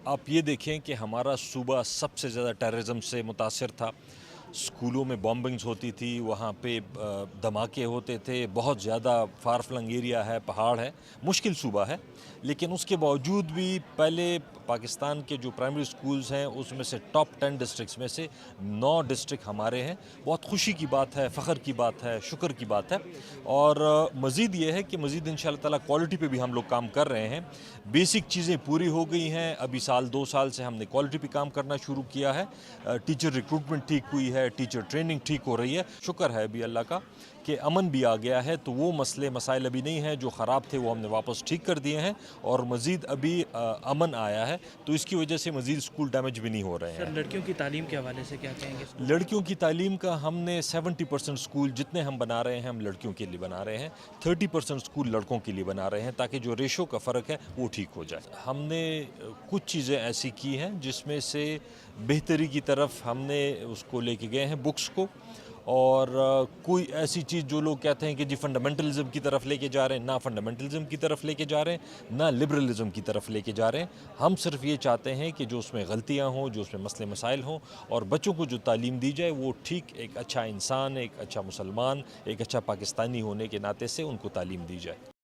आप ये देखें कि हमारा सूबा सबसे ज़्यादा टेररिज्म से मुतासर था। स्कूलों में बॉम्बिंग्स होती थी, वहाँ पे धमाके होते थे, बहुत ज़्यादा फार फ्लंग एरिया है, पहाड़ है, मुश्किल सूबा है। लेकिन उसके बावजूद भी पहले पाकिस्तान के जो प्राइमरी स्कूल्स हैं उसमें से टॉप 10 डिस्ट्रिक्ट्स में से 9 डिस्ट्रिक्ट हमारे हैं। बहुत खुशी की बात है, फ़ख्र की बात है, शुक्र की बात है। और मज़ीद ये है कि मज़ीद इंशाअल्लाह ताला क्वालिटी पे भी हम लोग काम कर रहे हैं। बेसिक चीज़ें पूरी हो गई हैं। अभी साल 2 साल से हमने क्वालिटी पे काम करना शुरू किया है। टीचर रिक्रूटमेंट ठीक हुई है, टीचर ट्रेनिंग ठीक हो रही है। शुक्र है अभी अल्लाह का कि अमन भी आ गया है, तो वो मसले मसाइल अभी नहीं हैं जो ख़राब थे, वो हमने वापस ठीक कर दिए हैं और मज़ीद अभी अमन आया है, तो इसकी वजह से मज़ीद स्कूल डैमेज भी नहीं हो रहे हैं। सर, लड़कियों की तालीम के हवाले से क्या कहेंगे? लड़कियों की तालीम का हमने 70% स्कूल जितने हम बना रहे हैं हम लड़कियों के लिए बना रहे हैं, 30% स्कूल लड़कों के लिए बना रहे हैं, ताकि जो रेशो का फ़र्क है वो ठीक हो जाए। हमने कुछ चीज़ें ऐसी की हैं जिसमें से बेहतरी की तरफ हमने उसको लेके गए हैं बुक्स को, और कोई ऐसी चीज़ जो लोग कहते हैं कि जी फंडामेंटलिज्म की तरफ लेके जा रहे हैं, ना फंडामेंटलिज्म की तरफ लेके जा रहे हैं, ना लिबरलिज्म की तरफ लेके जा रहे हैं। हम सिर्फ ये चाहते हैं कि जो उसमें गलतियां हों, जो उसमें मसले मसाइल हों, और बच्चों को जो तालीम दी जाए वो ठीक एक अच्छा इंसान, एक अच्छा मुसलमान, एक अच्छा पाकिस्तानी होने के नाते से उनको तालीम दी जाए।